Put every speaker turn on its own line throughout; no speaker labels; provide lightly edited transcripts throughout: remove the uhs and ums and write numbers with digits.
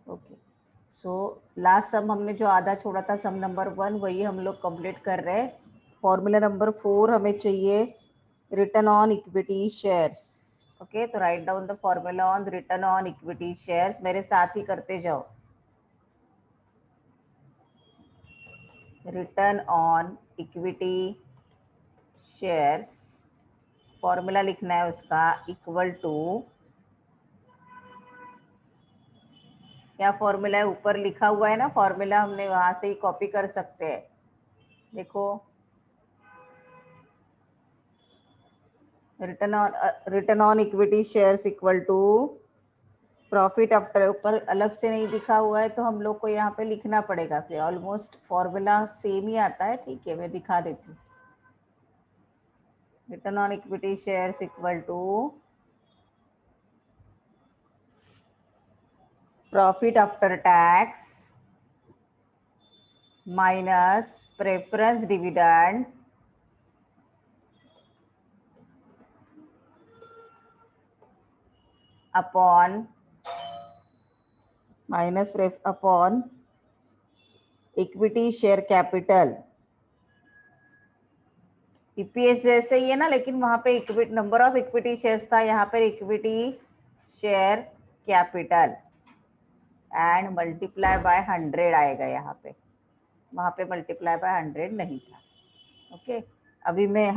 Okay, so last सम हमने जो आधा छोड़ा था सम नंबर 1 वही हम लोग कंप्लीट कर रहे हैं। फॉर्मूला नंबर 4 हमें चाहिए return on equity shares. Okay, तो write down the formula on return on equity shares, मेरे साथ ही करते जाओ। Return on equity shares, formula लिखना है उसका इक्वल टू, क्या फॉर्मूला है ऊपर लिखा हुआ है ना, फॉर्मूला हमने वहां से ही कॉपी कर सकते हैं। देखो, return on equity shares equal to profit after, ऊपर अलग से नहीं दिखा हुआ है तो हम लोग को यहाँ पे लिखना पड़ेगा। फिर ऑलमोस्ट फॉर्मूला सेम ही आता है। ठीक है, मैं दिखा देती हूँ। Return on equity shares equal to profit after tax minus preference dividend upon upon equity share capital. EPS जैसे ही है ना, लेकिन वहां पे equity number of equity shares था, यहाँ पर equity share capital and multiply by 100 आएगा यहाँ पे। वहां पे मल्टीप्लाई बाय 100 नहीं था। ओके, अभी मैं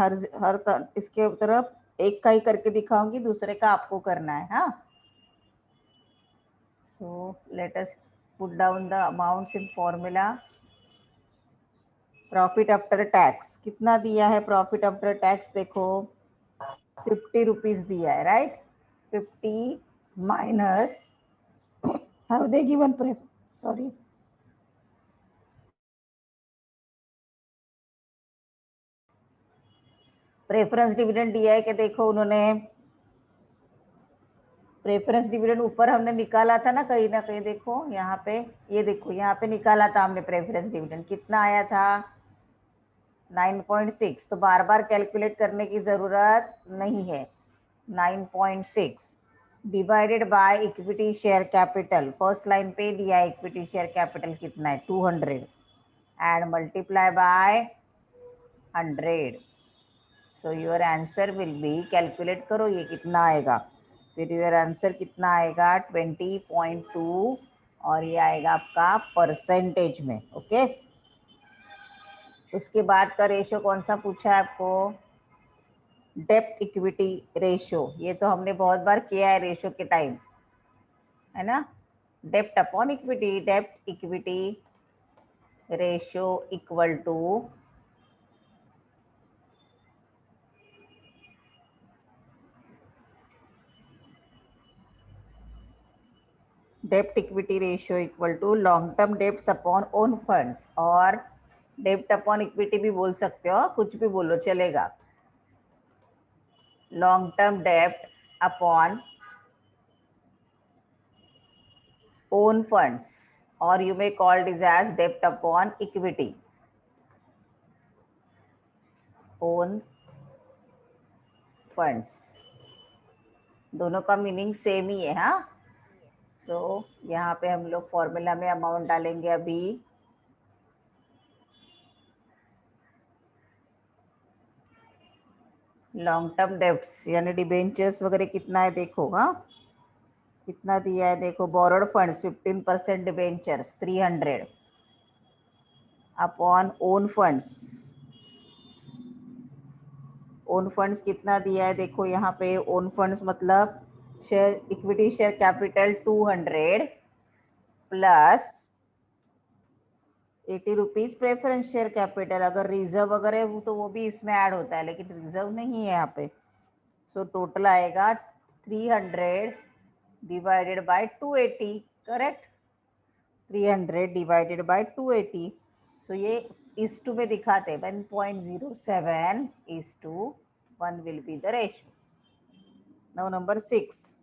इसके तरफ एक का ही करके दिखाऊंगी, दूसरे का आपको करना है। हाँ, सो let us put down the amounts in formula. Profit after tax कितना दिया है? प्रॉफिट आफ्टर टैक्स देखो 50 रुपीज दिया है, right. 50 minus have they given sorry, preference dividend दिया है कि देखो उन्होंने प्रेफरेंस डिविडेंड ऊपर हमने निकाला था ना कहीं, देखो यहाँ पे, ये देखो यहाँ पे निकाला था हमने प्रेफरेंस डिविडेंड, कितना आया था? 9.6। तो बार बार कैलकुलेट करने की जरूरत नहीं है। 9.6 divided by equity share capital, first line पे दिया है इक्विटी शेयर कैपिटल कितना है 200 and multiply by 100। So your answer will be, calculate करो ये कितना आएगा। फिर योर आंसर कितना आएगा 20.2 और ये आएगा आपका परसेंटेज में। ओके, उसके बाद का रेशो कौन सा पूछा है आपको? डेप्ट इक्विटी रेशो। ये तो हमने बहुत बार किया है रेशो के टाइम, है ना। डेप्ट upon equity, dept equity ratio equal to dept equity ratio equal to long term डेप्ट अपॉन ओन फंड्स, और डेप्ट अपॉन इक्विटी भी बोल सकते हो, कुछ भी बोलो चलेगा। लॉन्ग टर्म डेप्ट अपॉन ओन फंड्स, और you may called is as डेप्ट अपॉन इक्विटी ओन फंड्स। दोनों का मीनिंग सेम ही है। हाँ, सो यहाँ पे हम लोग फॉर्मूला में अमाउंट डालेंगे अभी। लॉन्ग टर्म डेप्ट्स यानी डिबेंचर्स वगैरह कितना है देखो। हाँ, कितना दिया है देखो, borrowed funds 15% debentures 300 upon own funds. Own funds कितना दिया है देखो यहाँ पे, ओन फंड्स मतलब share equity share capital 200 plus 80 rupees preference share capital. अगर रिजर्व वगैरह हो तो वो भी इसमें ऐड होता है, लेकिन रिजर्व नहीं है यहाँ पे। सो टोटल आएगा 300 divided by 280, correct. 300 divided by 280। So ये इस टू में दिखाते हैं 1.07 is to 1 will be the ratio. Now number 6,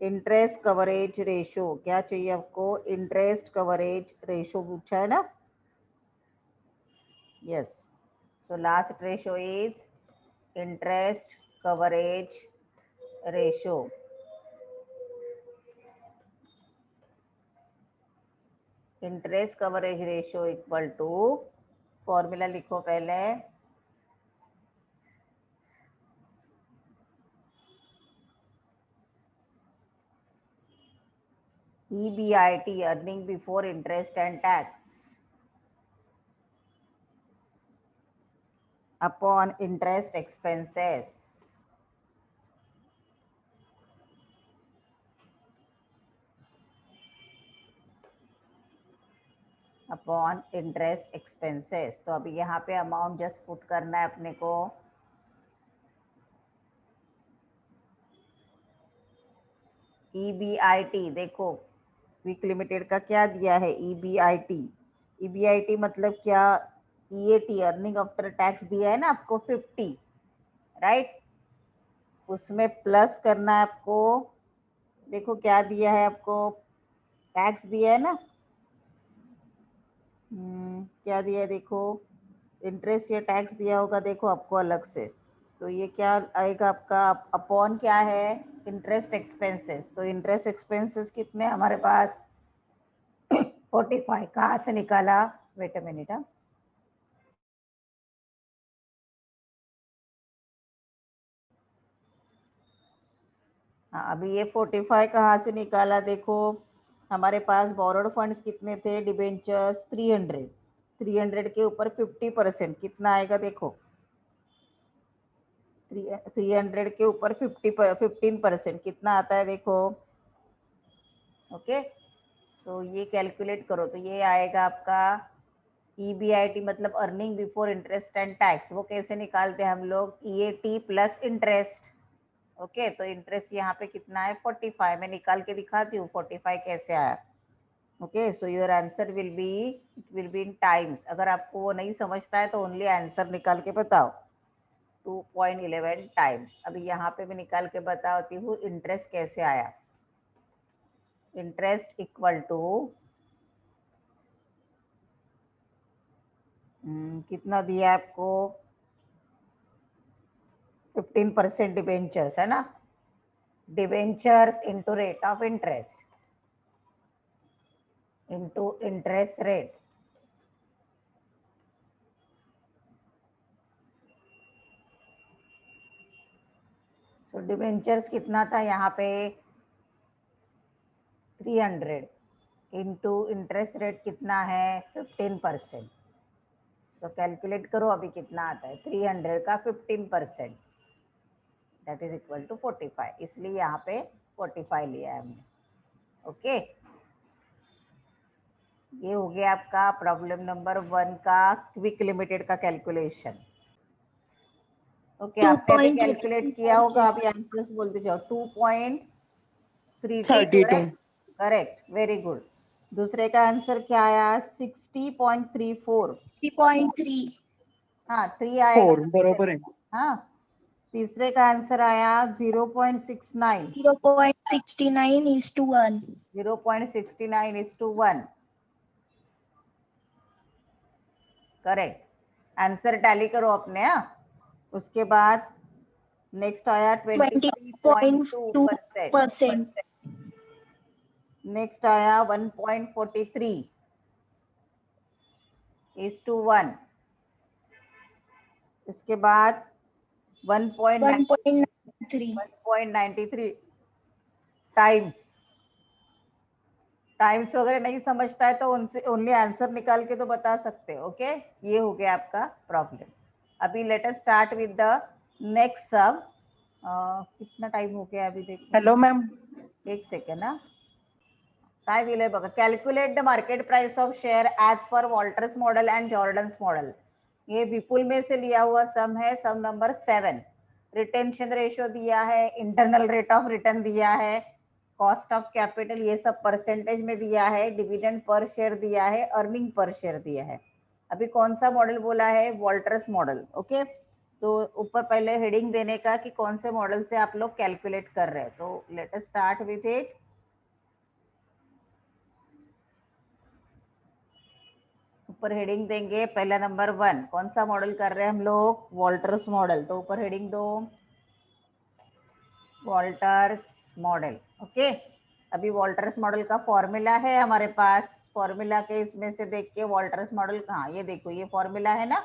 interest coverage ratio. क्या चाहिए आपको? इंटरेस्ट कवरेज रेशो पूछा है ना। Yes, so last ratio is interest coverage ratio. Interest coverage ratio equal to, formula लिखो पहले, EBIT, earning before interest and tax, upon interest expenses upon interest expenses. तो अभी यहाँ पे अमाउंट जस्ट पुट करना है अपने को, EBIT देखो क्विक लिमिटेड का क्या दिया है, EBIT मतलब क्या, EAT, अर्निंग आफ्टर टैक्स दिया है ना आपको 50, राइट, उसमें प्लस करना है आपको, देखो क्या दिया है आपको, टैक्स दिया है ना, क्या दिया है देखो, इंटरेस्ट या टैक्स दिया होगा देखो आपको अलग से, तो ये क्या आएगा आपका, अपॉन क्या है, इंटरेस्ट एक्सपेंसेस। तो इंटरेस्ट एक्सपेंसेस कितने हमारे पास 45, कहाँ से निकाला, वेट अ मिनट, हाँ अभी ये 45 कहाँ से निकाला देखो, हमारे पास बोरोड फंड्स कितने थे, डिबेंचर्स 300 के ऊपर 50% कितना आएगा देखो, 300 के ऊपर 15% कितना आता है देखो, ओके। सो ये कैलकुलेट करो तो ये आएगा आपका EBIT मतलब earning before interest and tax, वो कैसे निकालते हैं हम लोग, EAT प्लस इंटरेस्ट, ओके। तो इंटरेस्ट यहाँ पे कितना है 45, मैं निकाल के दिखाती हूँ 45 कैसे आया, okay. So your answer will be, it will be in times, अगर आपको वो नहीं समझता है तो ओनली आंसर निकाल के बताओ, 2.11 टाइम्स। अभी यहाँ पे मैं निकाल के बताती हूँ इंटरेस्ट कैसे आया, इंटरेस्ट इक्वल टू कितना दिया आपको, 15% डिबेंचर्स है ना, debentures into rate of interest into interest rate, so debentures कितना था यहाँ पे 300 इंटू इंटरेस्ट रेट कितना है 15%, सो कैलकुलेट करो अभी कितना आता है, 300 का 15%, दैट इज इक्वल टू 45, इसलिए यहाँ पे 45 लिया है हमने, ओके। ये हो गया आपका प्रॉब्लम नंबर 1 का क्विक लिमिटेड का कैलकुलेशन, ओके। आपने अभी कैलकुलेट किया होगा, अभी आंसर्स बोलते जाओ, 2.32
32
करेक्ट, करेक्ट, वेरी गुड। दूसरे का आंसर क्या आया, 60.34,
3.3,
हाँ 3 आएगा,
4 बरोबर है।
हाँ। तीसरे का आंसर आया 0.69,
0.69:1,
0.69:1, करेक्ट। आंसर टैली करो अपने, हाँ। उसके बाद नेक्स्ट आया 23.2%,
20.2%,
नेक्स्ट आया 1.43:1, इसके बाद
1.93,
1.93 टाइम्स। टाइम्स वगैरह नहीं समझता है तो उनसे ओनली आंसर निकाल के तो बता सकते हो, ओके। ये हो गया आपका प्रॉब्लम। अभी late us start with the next sum. कितना टाइम हो गया अभी देखो,
हेलो मैम,
एक सेकंड ना, काय दिलंय बघा, calculate the market price of share as per Walter's model and Jordan's model. ये विपुल में से लिया हुआ सम है, सम नंबर 7। रिटेंशन रेशियो दिया है, इंटरनल रेट ऑफ रिटर्न दिया है, कॉस्ट ऑफ कैपिटल ये सब परसेंटेज में दिया है, डिविडेंड पर शेयर दिया है, अर्निंग पर शेयर दिया है। अभी कौन सा मॉडल बोला है, वॉल्टर्स मॉडल, ओके। तो ऊपर पहले हेडिंग देने का कि कौन से मॉडल से आप लोग कैलकुलेट कर रहे हैं, तो late us start with it. ऊपर हेडिंग देंगे, पहला नंबर 1, कौन सा मॉडल कर रहे हैं हम लोग, वॉल्टर्स मॉडल, तो ऊपर हेडिंग दो वॉल्टर्स मॉडल, ओके। अभी वॉल्टर्स मॉडल का फॉर्मूला है हमारे पास, फॉर्मूला के इसमें से देख के वॉल्टर्स मॉडल कहाँ, ये देखो ये फॉर्मूला है ना,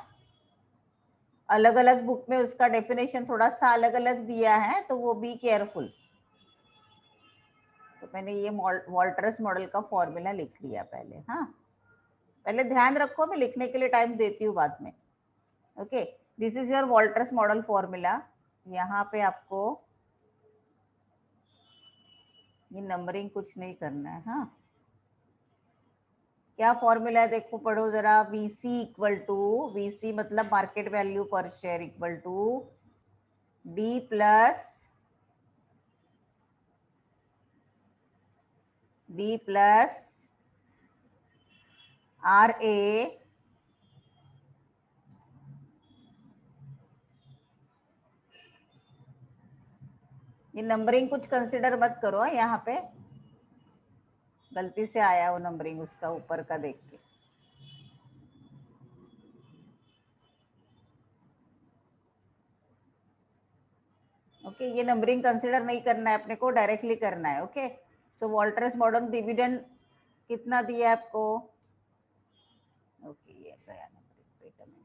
अलग अलग बुक में उसका डेफिनेशन थोड़ा सा अलग अलग दिया है, तो वो बी केयरफुल। तो मैंने ये वॉल्टर्स मॉडल का फॉर्मूला लिख लिया पहले। हाँ, पहले ध्यान रखो, मैं लिखने के लिए टाइम देती हूँ बाद में। Okay, this is your Walter's model formula. यहाँ पे आपको ये नंबरिंग कुछ नहीं करना है। हाँ, क्या फॉर्मूला है देखो, पढ़ो जरा। वीसी इक्वल टू, वीसी मतलब market value per share, equal to D plus R A ये नंबरिंग कुछ कंसिडर मत करो, यहाँ पे गलती से आया वो नंबरिंग उसका ऊपर का देख के। ओके, ये नंबरिंग कंसिडर नहीं करना है अपने को, डायरेक्टली करना है। ओके, सो वॉल्टर्स मॉडल डिविडेंड कितना दिया है आपको? ओके, ये गया नंबरिंग, वेट अ मिनट।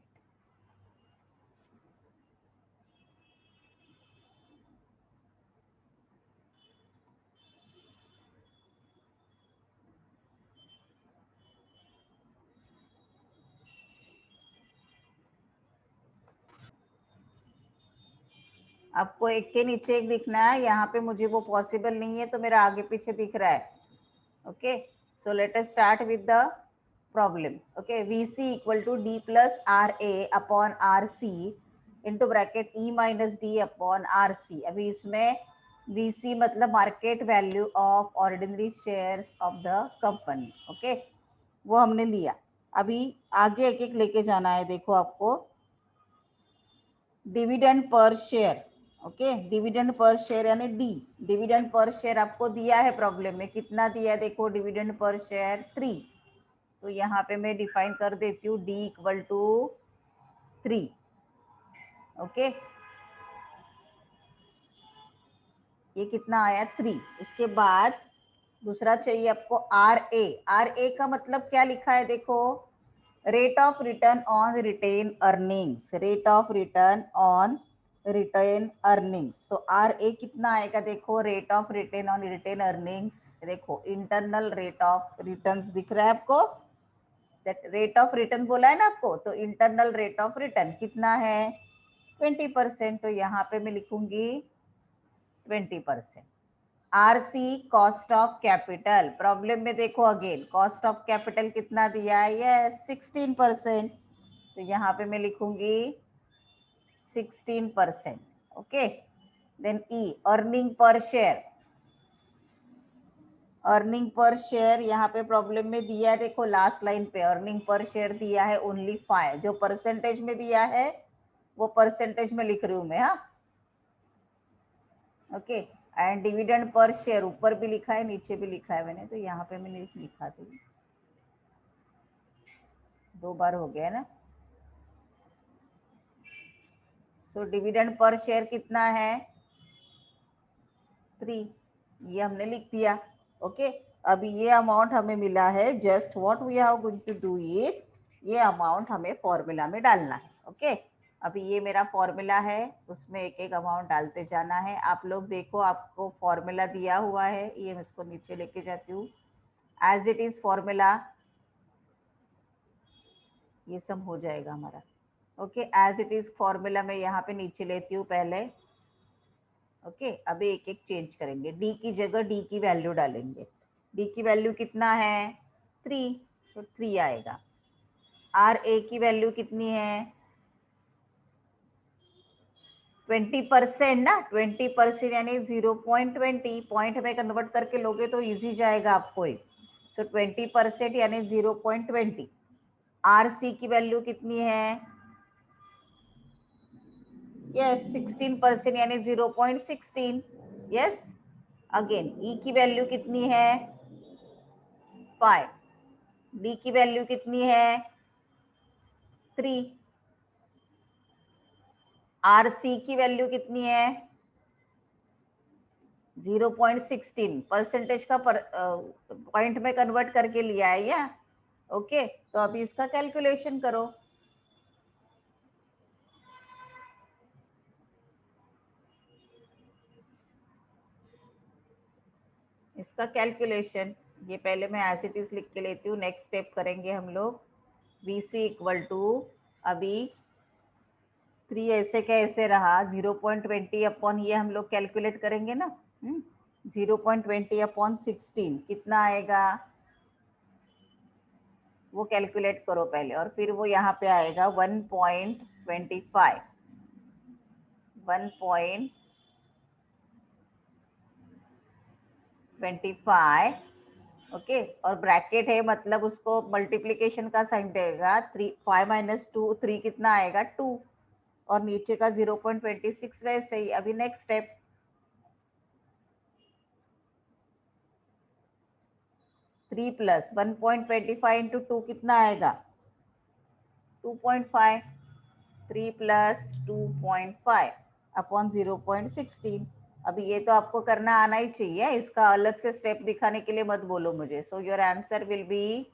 आपको एक के नीचे एक दिखना है, यहाँ पे मुझे वो पॉसिबल नहीं है तो मेरा आगे पीछे दिख रहा है। Okay, so let us start with the problem. Okay, VC equal to D plus RA upon RC into bracket E minus D upon RC। अभी इसमें VC मतलब market value of ordinary shares of the company. Okay, वो हमने लिया। अभी आगे एक एक लेके जाना है। देखो आपको dividend per share, okay, dividend per share यानी डी, डिविडेंड पर शेयर आपको दिया है प्रॉब्लम में, कितना दिया है देखो, डिविडेंड पर शेयर 3। तो यहाँ पे मैं डिफाइन कर देती हूँ डी इक्वल टू 3। ओके, ये कितना आया 3। उसके बाद दूसरा चाहिए आपको आर ए। आर ए का मतलब क्या लिखा है देखो, rate of return on retained earnings, rate of return on retained earnings. तो आर ए कितना आएगा देखो, rate of retained on retained earnings, देखो इंटरनल रेट ऑफ रिटर्न्स दिख रहा है आपको, दैट रेट ऑफ रिटर्न बोला है ना आपको, तो इंटरनल रेट ऑफ रिटर्न कितना है 20%। तो यहाँ पे मैं लिखूंगी 20%। RC cost of capital, problem में देखो अगेन कॉस्ट ऑफ कैपिटल कितना दिया है, ये 16%। तो यहाँ पे मैं लिखूंगी 16%। Okay, then E earning per share, earning per share यहाँ पे प्रॉब्लम में दिया है देखो, लास्ट लाइन पे अर्निंग पर शेयर दिया है ओनली 5, जो परसेंटेज में दिया है वो परसेंटेज में लिख रही हूँ मैं। हाँ, okay, and dividend per share ऊपर भी लिखा है नीचे भी लिखा है मैंने, तो यहाँ पे मैंने लिखा था, 2 बार हो गया ना। सो डिविडेंड पर शेयर कितना है 3, ये हमने लिख दिया। ओके, अभी ये अमाउंट हमें मिला है, just what we are going to do is ये अमाउंट हमें फॉर्मूला में डालना है। ओके, अभी ये मेरा फॉर्मूला है, उसमें एक एक अमाउंट डालते जाना है। आप लोग देखो, आपको फॉर्मूला दिया हुआ है, ये मैं इसको नीचे लेके जाती हूँ, एज इट इज फॉर्मूला, ये सब हो जाएगा हमारा। Okay, as it is formula में यहाँ पे नीचे लेती हूँ पहले। ओके, अभी एक एक चेंज करेंगे, डी की जगह डी की वैल्यू डालेंगे। डी की वैल्यू कितना है 3, तो 3 आएगा। आर ए की वैल्यू कितनी है 20% ना, 20% यानी 0.20 पॉइंट में कन्वर्ट करके लोगे तो इजी जाएगा आपको ही। सो 20% यानी 0.20। आर सी की वैल्यू कितनी है, यस 16% यानी 0.16। यस, अगेन ई की वैल्यू कितनी है 5, डी की वैल्यू कितनी है 3, आर सी की वैल्यू कितनी है 0.16 परसेंटेज का पॉइंट में कन्वर्ट करके लिया है या ओके। तो अभी इसका कैलकुलेशन करो। इसका कैलकुलेशन ये पहले मैं एज इट इज लिख के लेती हूँ, नेक्स्ट स्टेप करेंगे हम लोग। VC इक्वल टू अभी 3 ऐसे का ऐसे रहा, 0.20 अपॉन ये हम लोग कैलकुलेट करेंगे ना। 0.20 अपॉन 16 कितना आएगा वो कैलकुलेट करो पहले, और फिर वो यहाँ पे आएगा 1.25 1.25 ओके। और ब्रैकेट है मतलब उसको मल्टीप्लीकेशन का साइन देगा, 3 5 माइनस 2 3 कितना आएगा 2, और नीचे का 0.26 वैसे ही। अभी नेक्स्ट स्टेप 3 प्लस 1.25 इंटू 2 कितना आएगा 2.5, 3 प्लस 2.5 अपॉन 0.16। अभी ये तो आपको करना आना ही चाहिए, इसका अलग से स्टेप दिखाने के लिए मत बोलो मुझे। So your answer will be,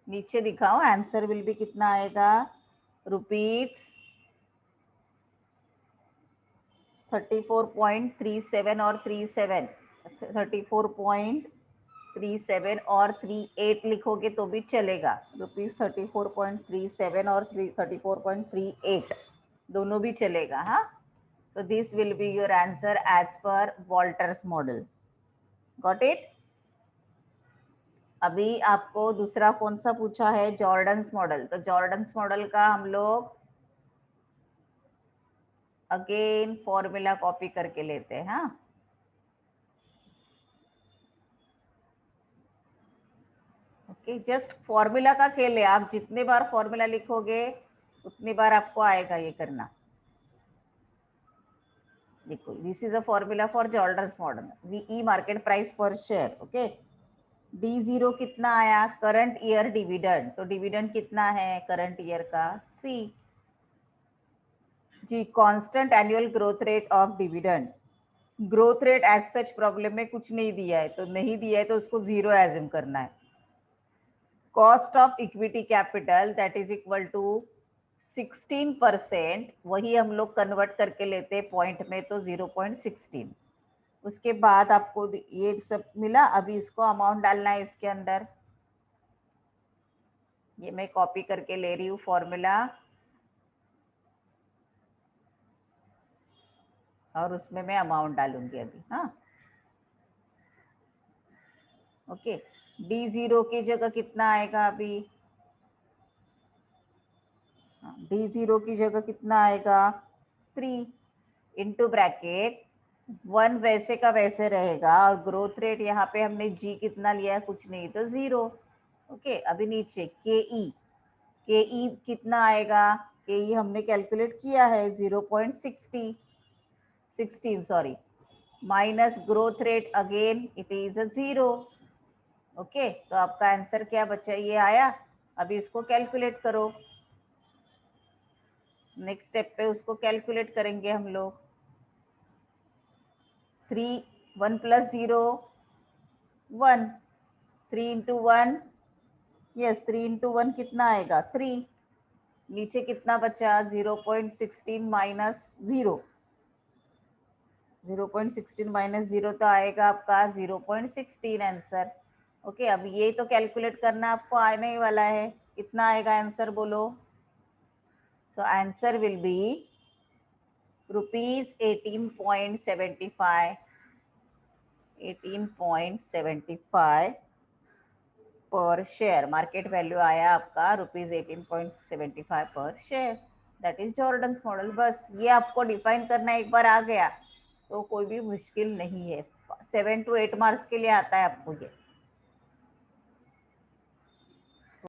नीचे दिखाओ, आंसर विल बी कितना आएगा रुपीज 34.37 और 37, 34.37 और 38 लिखोगे तो भी चलेगा। रुपीज 34.37 और 34.38 दोनों भी चलेगा। हाँ, so this will be your answer as per Walters model. Got it? अभी आपको दूसरा कौन सा पूछा है, जॉर्डन्स मॉडल। तो जॉर्डन्स मॉडल का हम लोग अगेन फॉर्मूला कॉपी करके लेते हैं। हाँ, ओके, जस्ट फॉर्मूला का खेल है, आप जितने बार फॉर्मूला लिखोगे उतनी बार आपको आएगा ये करना। देखो, this is a formula for Jordan's model, VE market price per share. Okay, D0 कितना आया, करंट ईयर डिविडेंड। तो डिविडेंड कितना है करंट ईयर का 3 जी। Constant annual growth rate of dividend, growth rate as such problem में कुछ नहीं दिया है, तो नहीं दिया है तो उसको 0 एज्यूम करना है। Cost of equity capital that is equal to 16%, वही हम लोग कन्वर्ट करके लेते हैं पॉइंट में, तो 0.16। उसके बाद आपको ये सब मिला, अभी इसको अमाउंट डालना है इसके अंदर। ये मैं कॉपी करके ले रही हूँ फॉर्मूला, और उसमें मैं अमाउंट डालूंगी अभी। हाँ, ओके, D0 की जगह कितना आएगा अभी, D0 की जगह कितना आएगा 3 इंटू ब्रैकेट 1 वैसे का वैसे रहेगा, और ग्रोथ रेट यहाँ पे हमने G कितना लिया है, कुछ नहीं तो 0। ओके, अभी नीचे KE कितना आएगा, KE हमने कैलकुलेट किया है 0.16 sorry, minus growth rate again it is a 0। Okay, तो आपका आंसर क्या बचा, ये आया। अभी इसको कैलकुलेट करो, नेक्स्ट स्टेप पे उसको कैलकुलेट करेंगे हम लोग। 3 1 प्लस 0 1, 3 इंटू 1, यस 3 इंटू 1 कितना आएगा 3, नीचे कितना बचा 0.16 माइनस 0, 0.16 माइनस 0 तो आएगा आपका 0.16 आंसर। ओके, अब ये तो कैलकुलेट करना आपको आने ही वाला है, कितना आएगा आंसर बोलो। So answer will be rupees 18.75 पर शेयर। मार्केट वैल्यू आया आपका रुपीज 18.75 पर share, that is Jordans model. बस ये आपको डिफाइन करना एक बार आ गया तो कोई भी मुश्किल नहीं है, 7 to 8 मार्क्स के लिए आता है आपको ये।